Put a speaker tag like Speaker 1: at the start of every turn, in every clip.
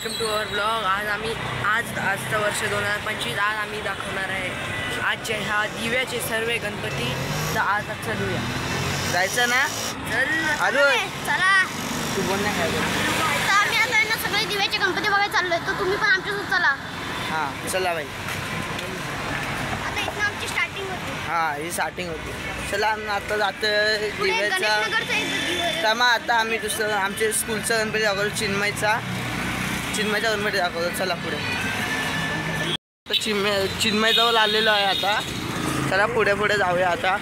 Speaker 1: Welcome to our blog. आजचं वर्ष 2025। आज आम्ही दाखवणार आहे आजच्या ह्या दिव्याचे सर्व गणपती। तर आज चलूया,
Speaker 2: जायचं ना?
Speaker 1: चल
Speaker 3: चला
Speaker 2: तू बोल ना काय
Speaker 3: तर आम्ही आता ना सगळे दिव्याचे गणपती बघायला चाललोय, तर तुम्ही पण आमच्यासोबत चला।
Speaker 2: हां चला बाई,
Speaker 3: आता इथनं आमची स्टार्टिंग होती।
Speaker 2: हां ही स्टार्टिंग होती। चला आम्ही आता जातो
Speaker 3: पुढे
Speaker 2: दिव्याचा।
Speaker 3: गणेशनगरचा दिवा
Speaker 2: तर मग आता आम्ही दुसरं आमच्या स्कूलचा गणपती दाखवतो, चिन्मयचा गणपती दाखवतो। चला पुढे, तर चिन्मयजवळ आलेलो आहे आता। चला पुढे पुढे जाऊया आता।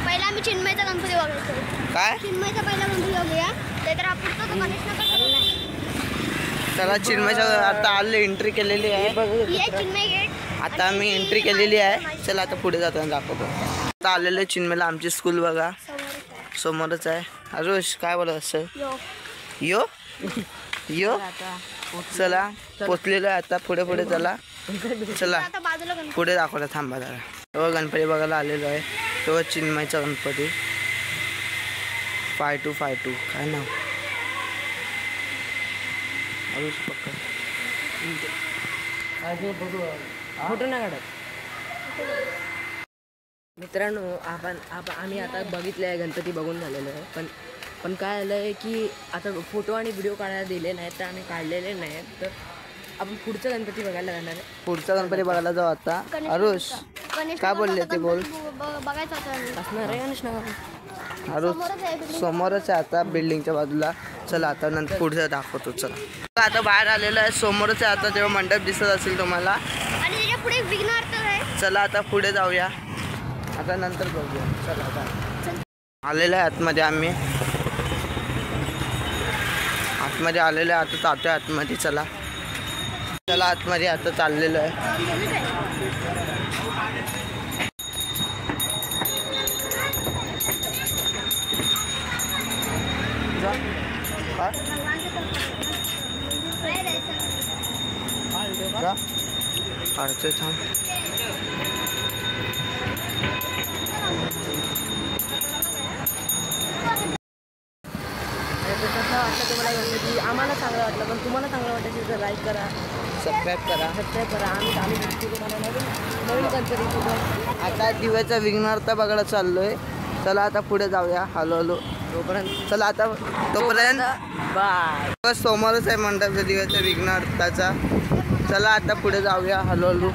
Speaker 3: पहिला आम्ही चिन्मयचा गणपती बघायचो।
Speaker 2: काय
Speaker 3: चिन्मयचा पहिला गणपती बघूया, नाहीतर आपण तो गणेशनगर।
Speaker 2: चला चिन्मयच्या आता आले, एंट्री केलेली आहे।
Speaker 3: ये चिन्मय गेट।
Speaker 2: आता आम्ही एंट्री केलेली आहे। चला आता पुढे जाताना दाखवतो। आता आलेलं चिन्मयला आमची स्कूल बघा, समोरच आहे। आरुष काय बोलत असं? यो यो चला पोचलेलो आहे आता। पुढे पुढे चला, चला पुढे दाखवला। थांबा जरा, तेव्हा गणपती बघायला आलेलो आहे। तेव्हा चिन्मयचा गणपती 5252 काय नाव? आरुष पक्का
Speaker 1: फोटो नाही काढत मित्रांनो। आम्ही आता बघितलं आहे, गणपती बघून झालेलं आहे। पण काय झालं आहे की आता फोटो आणि व्हिडिओ काढायला दिले नाहीत, तर आम्ही काढलेले नाहीत। तर आपण पुढचा गणपती बघायला जाणार आहे।
Speaker 2: पुढचा गणपती बघायला जाऊ आता। आरुष काय बोलले ते बोल।
Speaker 3: बघायचं होतं
Speaker 1: असणार आहे गणेशनगर।
Speaker 2: आरुष समोरच आहे आता, बिल्डिंगच्या बाजूला। चला आता नंतर पुढचं दाखवतो। चला आता बाहेर आलेलं आहे, समोरच आहे आता। तेव्हा मंडप दिसत असेल तुम्हाला,
Speaker 3: आणि त्याच्या पुढे विघ्नहर्ता आहे।
Speaker 2: चला आता पुढे जाऊया, आता नंतर बघूया। चला आता आलेलं आहे आतमध्ये, आम्ही आतमध्ये आलेलं आहे आता। जातोय आतमध्ये, चला चला आतमध्ये आता चाललेलं आहे। काढतोय थांब।
Speaker 1: कसं वाटलं तुम्हाला गणपती? आम्हाला चांगलं वाटलं, पण तुम्हाला चांगलं वाटायचं तर लाईक करा,
Speaker 2: सबस्क्राईब करा।
Speaker 1: आम्ही तुम्हाला नवीन गणपती
Speaker 2: आता दिव्याचा विघ्नहर्ता बघायला चाललोय। चला आता पुढे जाऊया हळूहळू।
Speaker 1: तोपर्यंत
Speaker 2: चला आता तोपर्यंत
Speaker 1: बाय।
Speaker 2: समोरच आहे मंडपचा दिव्याचा विघ्नहर्ताचा। चला आता पुढे जाऊया हळूहळू।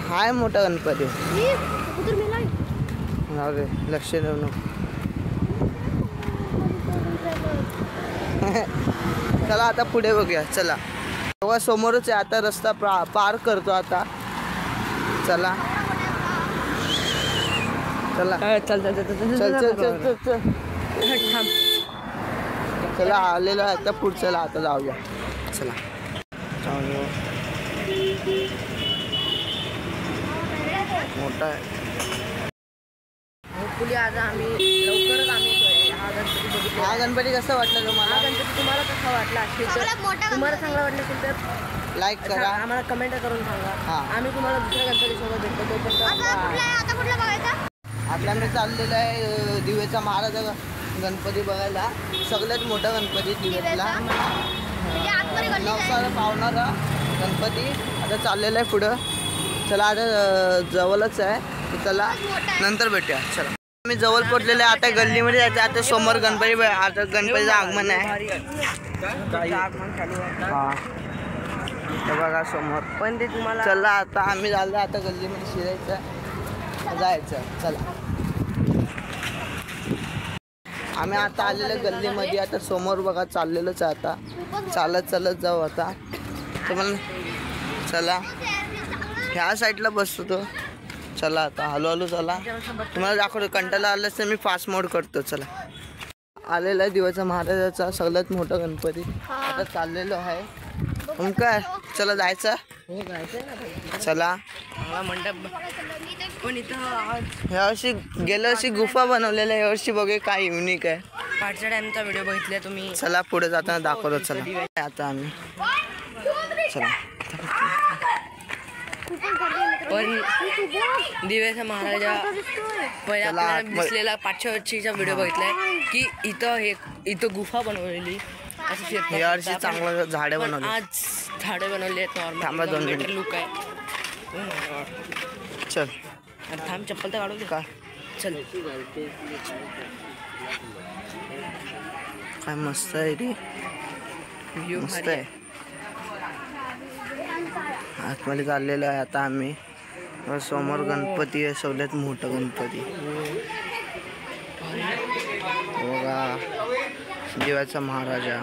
Speaker 2: हाय मोठा गणपती, अरे लक्ष देऊ नको। चला आता पुढे बघूया। चला तेव्हा समोरच आहे आता, रस्ता पार करतो आता। चला चला
Speaker 1: चल
Speaker 2: चला आलेलो आहे आता पुढच्याला, आता जाऊया। चला मोठा आहे
Speaker 1: होपफुली आज आम्ही लवकरच हा गणपती बघितला।
Speaker 2: हा गणपती कसा वाटला तुम्हाला?
Speaker 1: हा गणपती तुम्हाला कसा वाटला असेल तर तुम्हाला चांगला वाटला असेल तर
Speaker 2: लाईक करा,
Speaker 1: आम्हाला कमेंट करून सांगा।
Speaker 2: हां
Speaker 1: आम्ही तुम्हाला दुसऱ्या गणपतीसोबत भेटतो। तोपर्यंत
Speaker 2: आपल्याकडे चाललेलं आहे दिव्याचा महाराजा गणपती बघायला। सगळ्यात मोठा गणपती दिव्यातला, नवसाला पावणारा गणपती आता चाललेला आहे पुढं। चला आता जवळच आहे, चला नंतर भेटूया। चला आम्ही जवळ पोचलेलं आहे आता, गल्लीमध्ये जायचं आता। समोर गणपती, आता गणपतीचं आगमन आहे। हां हे बघा समोर,
Speaker 1: पण ते तुम्हाला
Speaker 2: चला आता आम्ही झालं आता गल्लीमध्ये शिरायचं जायचं। चला आम्ही आता आलेलं गल्लीमध्ये, आता समोर बघा चाललेलंच आहे आता। चालत जाऊ आता तुम्हाला। चला ह्या साईडला बसतो तो। चला आता हळूहळू चला, तुम्हाला दाखवतो। कंटाळा आल्यास तर मी फास्ट मोड करतो। चला आलेला आहे दिव्याचा महाराजाचा सगळ्यात मोठा गणपती, आता चाललेलो आहे। मग काय चला जायचं, चला
Speaker 1: मंडप। पण इथं
Speaker 2: यावर्षी गेल्या वर्षी गुफा बनवलेल्या, यावर्षी बघूया काय युनिक आहे।
Speaker 1: पाठच्या टाइमचा व्हिडिओ बघितला तुम्ही।
Speaker 2: चला पुढे जाताना दाखवतो। चला आता आम्ही चला
Speaker 1: पण दिव्याचा महाराजा पहिला दिसलेला पाठच्या वर्षीचा व्हिडिओ बघितलाय की इथं एक इथं गुफा बनवलेली असं फिरता
Speaker 2: या वर्षी
Speaker 1: फिरता आपण-
Speaker 2: चांगलं झाडं
Speaker 1: पण
Speaker 2: बनवली.
Speaker 1: आज झाडं बनवली आहेत
Speaker 2: थांबा 2
Speaker 1: नॉर्मल
Speaker 2: मिनिट.
Speaker 1: लुक आहे. Oh my God.
Speaker 2: चल
Speaker 1: अरे थांब चप्पल तर काढू दे.
Speaker 2: का
Speaker 1: चल
Speaker 2: काय मस्त आहे रे,
Speaker 1: व्ह्यू
Speaker 2: मस्त आहे. आतमध्ये चाललेलं आहे आता आम्ही. समोर गणपती आहे, सगळ्यात मोठं गणपती बघा, देवाचा महाराजा.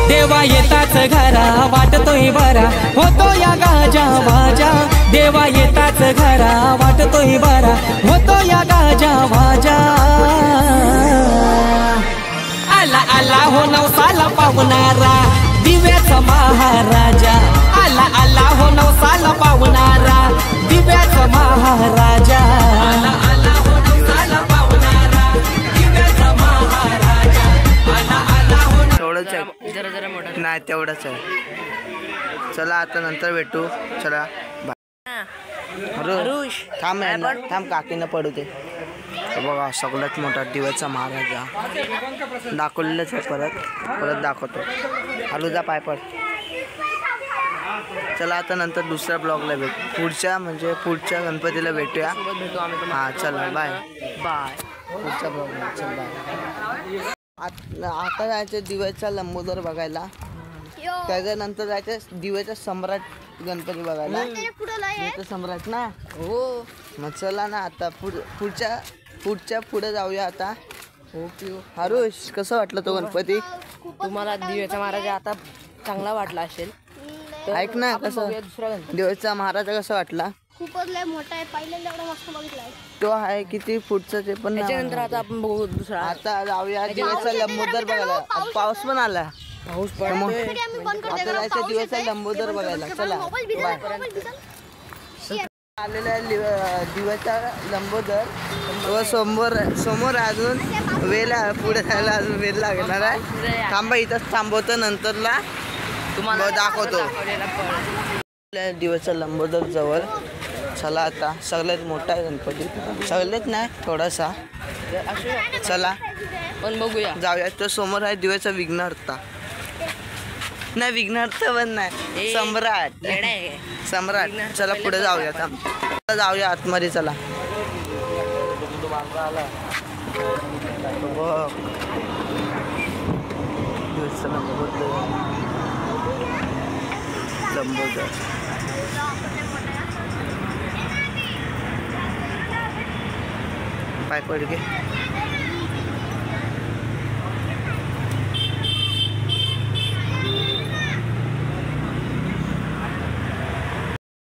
Speaker 4: देवा येताच घरा वाटतोय बरा होतो या गाजा वाजा. देवा येताच घरा वाटतोय बरा होतो या गाजा वाजा. आला आला हो नवसाला पावणारा दिव्याचा महाराजा. आला आला हो नवसाला पावणारा दिव्याचा महाराजा. आला आला हो नवसाला पावणारा दिव्याचा महाराजा. आला आला हो
Speaker 2: तेवढंच आहे,
Speaker 1: जरा जरा मोठा
Speaker 2: नाही तेवढंच आहे. चला आता नंतर भेटू. चला बाय.
Speaker 1: हरुष
Speaker 2: थांब यायला, थांब काकीनं पडू दे. बघा सगळ्यात मोठा दिव्याचा महाराजा दाखवलेलंच आहे, परत दाखवतो. हलूजा पाय पड. चला आता नंतर दुसऱ्या ब्लॉगला भेटू, पुढच्या गणपतीला भेटूया.
Speaker 1: सोबत भेटू आम्ही
Speaker 2: हां चला बाय.
Speaker 1: बाय.
Speaker 2: पुढच्या ब्लॉगला चल बाय. आता जायचं दिव्याचा लंबोदर बघायला. त्याच्यानंतर जायचं दिव्याचा सम्राट गणपती बघायला. दिव्याचा सम्राट ना
Speaker 1: हो
Speaker 2: मग चला ना आता पुढच्या पुढे जाऊया आता.
Speaker 1: ओके.
Speaker 2: हरुष कसं वाटलं तो गणपती?
Speaker 1: तुम्हाला दिव्याचा महाराजा आता चांगला वाटला असेल तर
Speaker 2: ऐक ना,
Speaker 1: आपण
Speaker 2: कसं
Speaker 1: बघूया दुसरा गणपती.
Speaker 2: दिव्याचा महाराजा कसा वाटला?
Speaker 3: खूपच लय मोठा आहे, पहिल्यांदा एवढा मस्त बघितलाय.
Speaker 2: तो आहे किती फुटचं ते पण नाही
Speaker 1: त्याच्यानंतर
Speaker 2: माहिती.
Speaker 1: आता आपण बघू दुसरा.
Speaker 2: आता जाऊया दिव्याचा लंबोदर बघायला. आज पाऊस पण आला.
Speaker 1: पाऊस
Speaker 2: मग
Speaker 1: पडतोय.
Speaker 3: आम्ही बंद करतोय,
Speaker 2: आता
Speaker 3: कारण
Speaker 2: जायचं
Speaker 3: पाऊस
Speaker 2: दिव्याचा
Speaker 3: येतोय.
Speaker 2: लंबोदर बघायला. चला
Speaker 3: मोबाईल भिजला,
Speaker 2: बाय.
Speaker 3: मोबाईल भिजला.
Speaker 2: आलेला आहे दिव्याचा लंबोदर. व समोर अजून वेळ पुढे जायला अजून वेळ लागणार आहे. थांबा इथंच थांबवतो, नंतरला
Speaker 1: तुम्हाला
Speaker 2: दाखवतो.
Speaker 1: दाखवलेला फळ.
Speaker 2: दिव्याचा लंबोदर जवळ. चला आता सगळ्यात मोठा आहे गणपती, सगळ्यात नाही थोडासा. चला
Speaker 1: पण बघूया.
Speaker 2: जाऊया. तो समोर आहे दिव्याचा विघ्नहर्ता. नाही विघ्नहर्ता पण नाही, सम्राट.
Speaker 1: येडा आहे.
Speaker 2: सम्राट. चला पुढे जाऊया. चला जाऊया आतमध्ये. चला लंबोदर. पाय पड गे.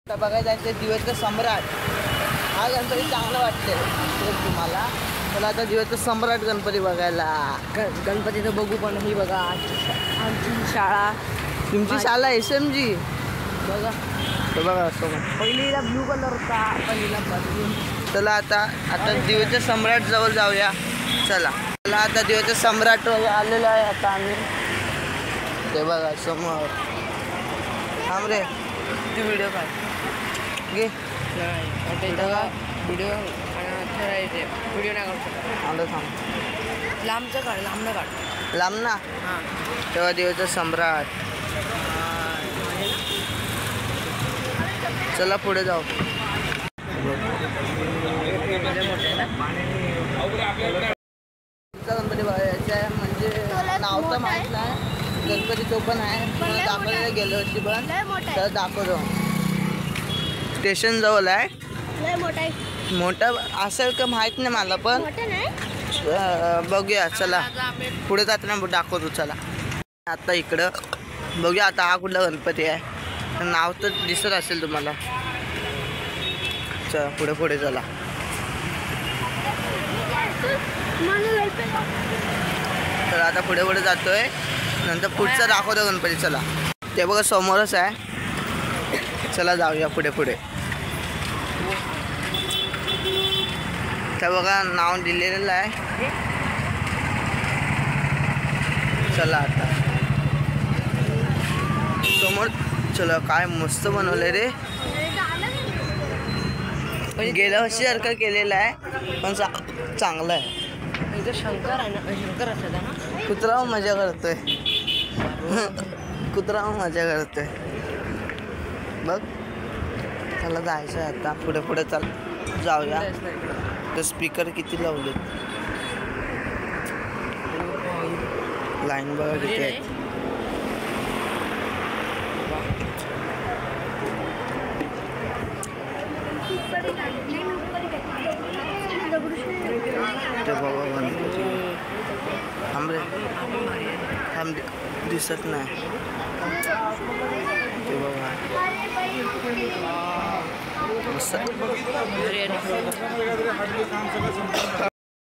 Speaker 2: बघायला जायचं दिव्याचा सम्राट. हा गणपती चांगला वाटते तुम्हाला. चला आता दिव्याचा सम्राट गणपती बघायला.
Speaker 1: गणपती तर बघू, पण ही बघा आमची शाळा.
Speaker 2: तुमची शाळा SMG
Speaker 1: बघा
Speaker 2: बघा समोर.
Speaker 1: पहिलीला ब्लू कलर होता, पहिलीला बदलून.
Speaker 2: चला आता दिव्याच्या सम्राट जवळ जाऊया. चला आता दिव्याच्या सम्राट आलेला आहे आता आम्ही. ते बघा समोर. थांब रे, ती व्हिडिओ काढ घे.
Speaker 1: व्हिडिओ व्हिडिओ नाही काढू शकत.
Speaker 2: आलं थांब.
Speaker 1: लांबचं काढ, लांबनं काढ.
Speaker 2: लांब ना.
Speaker 1: हां
Speaker 2: तेव्हा दिव्याचा सम्राट. चला पुढे जाऊ. गणपती बघायचा आहे म्हणजे नाव तर माहीत नाही. गणपती तो पण आहे, तुम्हाला दाखवायला गेलो होती पण
Speaker 3: लय मोठा आहे,
Speaker 2: तर दाखवतो. स्टेशन जवळ आहे.
Speaker 3: लय मोठा आहे.
Speaker 2: मोठं असेल का माहीत नाही मला, पण
Speaker 3: मोठा नाही.
Speaker 2: बघूया. चला पुढे जाताना दाखवतो. चला आता इकडं बघूया. आता हा कुठला गणपती आहे, नाव तर दिसत असेल तुम्हाला. चला पुढे चला. तर आता पुढे जातोय, नंतर पुढचा दाखवतो गणपती. चला ते बघा समोरच आहे. चला जाऊया पुढे. त्या बघा नाव दिलेलं आहे. चला आता समोर. चला काय मस्त बनवलंय रे. गेल्या वर्षी सारखं केलेलं आहे पण चांगलं आहे.
Speaker 1: इथं शंकर आहे ना, शंकर असायचा ना.
Speaker 2: कुत्रा मजा करतोय. कुत्रा मजा करतोय बघ. त्याला जायचं आहे आता. पुढे पुढे चाल जाऊया. तर स्पीकर किती लावलेत. लाईन बघा किती आहे. ते बाबा गणपती थांब रे थांब दिसत नाही. ते बघा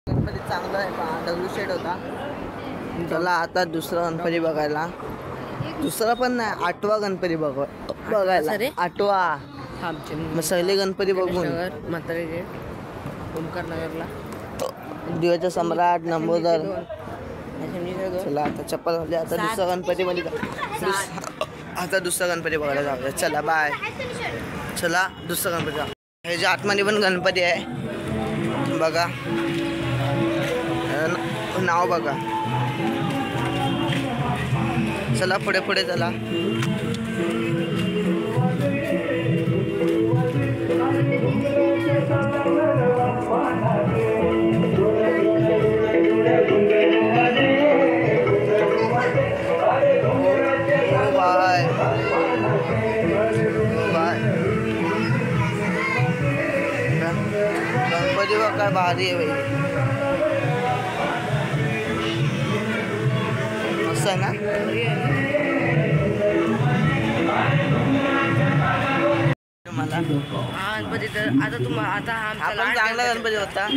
Speaker 2: गणपती चांगला आहे का. दगडूशेठ होता. चला आता दुसरा गणपती बघायला. दुसरा पण नाही, 8वा गणपती बघायला. 8वा. मग सगळे गणपती बघून
Speaker 1: म्हातारे ओमकार नगरला
Speaker 2: दिव्याचा सम्राट नंबोदर. चला आता चप्पल घालूया. आता दुसरा गणपती मध्ये आता दुसरा गणपती बघायला जाऊया. चला बाय. चला दुसरा गणपती. ह्याच्या आतमध्ये पण गणपती आहे बघा. नाव बघा. चला पुढे पुढे चला. Bye bye. गणपती बघ काय भारी आहे बाई. मस्त आहे ना. मला
Speaker 1: हा गणपती तर आता
Speaker 2: आपण चांगला गणपती होता.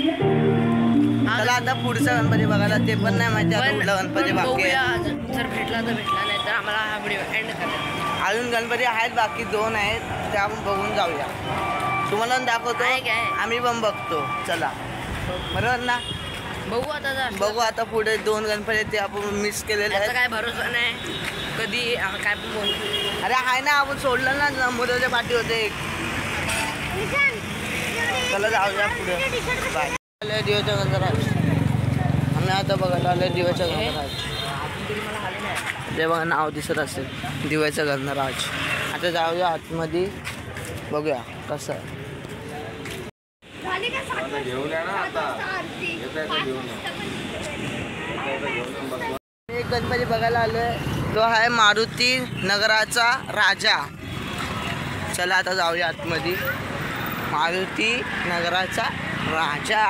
Speaker 2: त्याला आता पुढचा गणपती बघायला ते पण नाही माहिती. आता पुढला गणपती बाकी आहे.
Speaker 1: जर भेटला तर भेटला, नाही तर आम्हाला हा व्हिडिओ एंड करा.
Speaker 2: अजून गणपती आहेत बाकी 2 आहेत ते आपण बघून जाऊया. तुम्हाला पण दाखवतो. आम्ही पण बघतो. चला बरोबर ना. बघू आता पुढे 2 गणपती ते आपण मिस केलेले आहेत.
Speaker 1: काय भरोसा नाही कधी काय पण बोल.
Speaker 2: अरे आहे ना, आपण सोडलं ना नंबोदरच्या पाठी होते एक. चला जाऊया पुढे. बाय. दिव्याच्या गंधराज. आम्ही आता बघायला आलोय दिव्याच्या गंधराज. ते बघा नाव दिसत असेल दिव्याचा गंधराज. आता जाऊया आतमध्ये बघूया कसं आहे. एक गणपती बघायला आलोय. तो आहे मारुती नगराचा राजा. चला आता जाऊया आतमध्ये. मारुती नगराचा राजा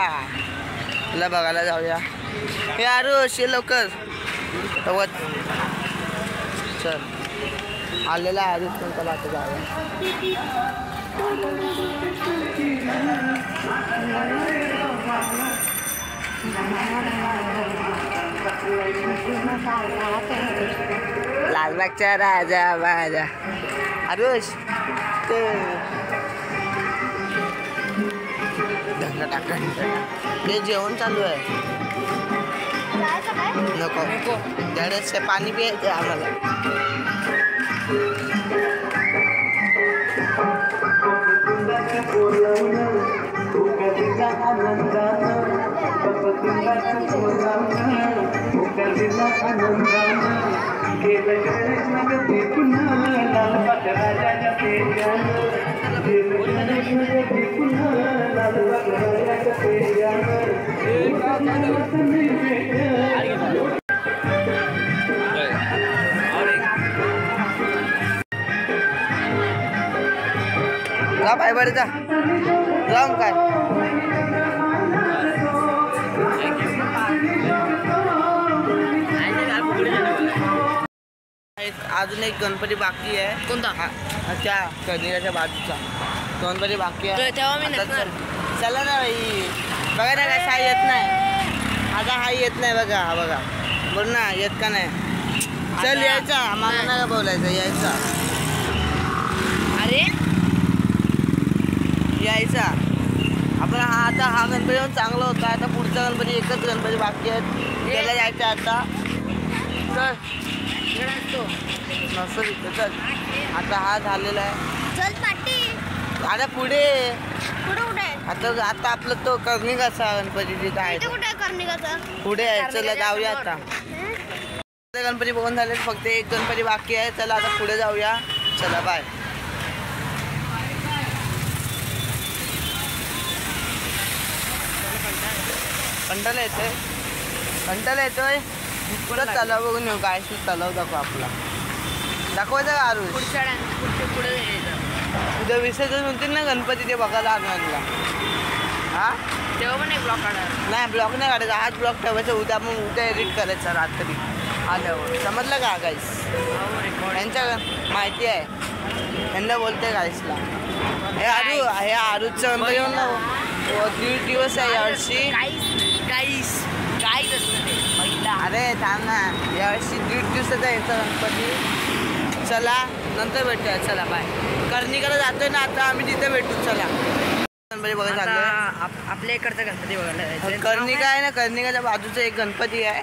Speaker 2: ला बघायला जाऊया. हे आरुष ये लवकर. चल आलेला आरुष पण. चला आता जाऊया. लालबागचा राजा बाजा. आरुष ते धंदा टाका. ते जेवण चालू आहे. नको त्यावेळेस पाणी पियायचं आम्हाला. जा बाय बरं जा जाऊन काय. अजून एक गणपती बाकी आहे.
Speaker 1: कोणता.
Speaker 2: त्या कनिराच्या बाजूचा गणपती बाकी आहे.
Speaker 1: तेव्हा मी नसणार.
Speaker 2: चला ना बाई. बघा ना काय येत नाही. आता हा येत नाही बघा. हा बघा बोल ना येत का नाही. चल यायचा आम्हाला नाही बोलायचं. यायचा
Speaker 1: अरे
Speaker 2: यायचा आपण. हा गणपती पण चांगला होता. आता पुढचा गणपती एकच गणपती बाकी आहेत. त्याला जायचं आता. नसतं तिथं. चल आता हा झालेला आहे.
Speaker 3: चल पाटी.
Speaker 2: आता पुढे
Speaker 3: पुढे कुठे आहे?
Speaker 2: आता आपलं तो कर्णिकाचा गणपती तिथं आहे
Speaker 3: इथे कुठे आहे कर्णिकाचा?
Speaker 2: पुढे आहे. चला जाऊया आता. गणपती बघून झाले, फक्त एक गणपती बाकी आहे. चला आता पुढे जाऊया. चला बाय. कंटाळा येतोय. पुढे तलाव बघून येऊ. काय तलाव दाखव आपला. दाखवायचं का आरुष?
Speaker 1: पुढे
Speaker 2: उद्या विसर्जन होतील ना गणपती, ते बघायला आनंदला. हा
Speaker 1: तेव्हा पण एक ब्लॉक काढणार.
Speaker 2: नाही ब्लॉग नाही काढायचा. आज ब्लॉग ठेवायचा. उद्या एडिट करायचा रात्री आल्यावर. समजलं का गाईस? यांच्या माहिती आहे. यांना बोलते गाईसला. हे आरूचं गणपती येऊन ना 1.5 दिवस आहे यावर्षी. अरे थांब ना, यावर्षी 1.5 दिवसाचा यायचा गणपती. चला नंतर भेटूया. चला बाय. कर्णिकाला जातोय ना आता आम्ही, तिथे भेटू. चला गणपती बघायला चाललोय.
Speaker 1: आपल्या इकडचा गणपती बघायला जायचं.
Speaker 2: कर्णिका आहे ना, कर्णिकाच्या बाजूचा एक गणपती आहे,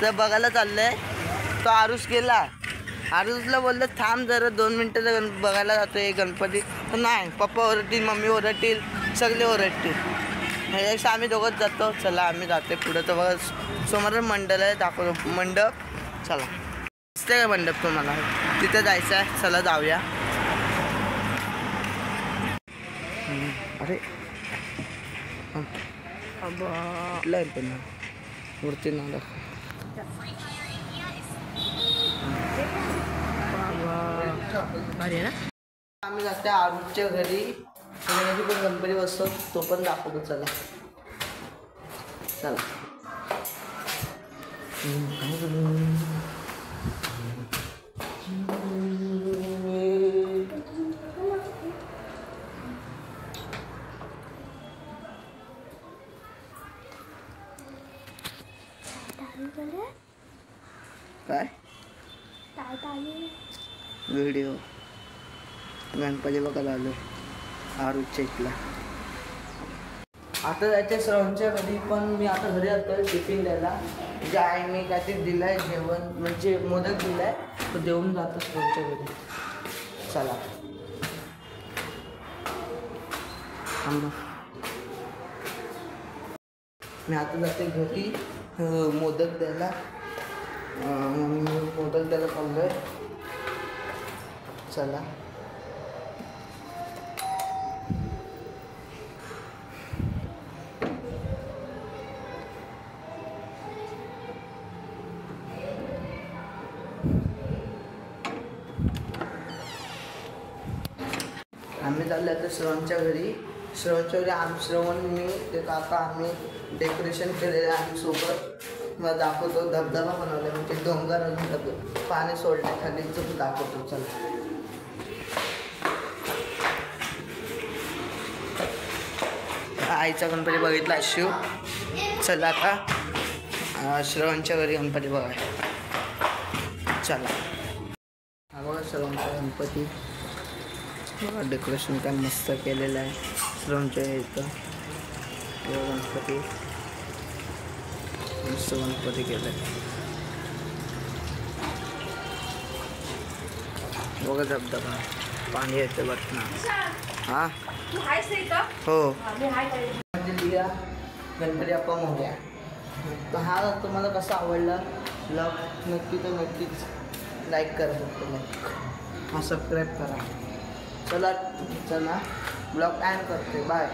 Speaker 2: तर बघायला चाललंय. तो आरुष गेला. आरुषला बोललं थांब जरा 2 मिनटं बघायला जातो एक गणपती. तर नाही, पप्पा ओरडतील, मम्मी ओरडतील, सगळे ओरडतील. ह्याच्यापेक्षा आम्ही दोघंच जातो. चला आम्ही जाते पुढं. तर बघा समोर मंडप आहे, दाखवतो मंडप. चला दिसते का मंडप तुम्हाला? तिथे जायचं आहे. चला जाऊया. अरे कुठला आहे पण मूर्ती नाव दाखव.
Speaker 1: भारी आहे ना.
Speaker 2: आम्ही जाते आरूच्या घरी. त्याच्यामध्ये पण गणपती बसतो, तो पण दाखवतो. चला चला. काय व्हिडिओ गणपती बघायला आलो आरूच्या इथला. आता जायचं श्रवणच्या घरी, पण मी आता घरी जातोय टिफिन द्यायला. म्हणजे आईने काहीतरी दिलाय जेवण, म्हणजे मोदक दिलाय, तो देऊन जातो श्रवणच्या घरी. चला मी आता जाते घरी मोदक द्यायला. मोदक द्यायला चाललोय. चला आम्ही चाललो आता श्रवणच्या घरी. श्रवणच्या घरी श्रवण, मी, ते काका, आम्ही डेकोरेशन केलेलं आहे आम्ही सोबत. मला दाखवतो. धबधबा बनवला, म्हणजे डोंगर अजून पाणी सोडलं खाली, दाखवतो. चला आईचा गणपती बघितला शिव. चला आता श्रवणच्या घरी गणपती बघाय. चला हा बघा श्रवणचा गणपती. डेकोरेशन काय मस्त केलेलं आहे श्रवणच्या इथं. गणपती मस्त गणपती केलं आहे. बघा धबधबा, पाणी येतं वरनं. हां हो लिया गणपती बाप्पा मोरया. तर हा तुम्हाला कसा आवडला ब्लॉग नक्की तर नक्कीच लाईक करा. फक्त सबस्क्राईब करा. चला ब्लॉग एंड करते. बाय.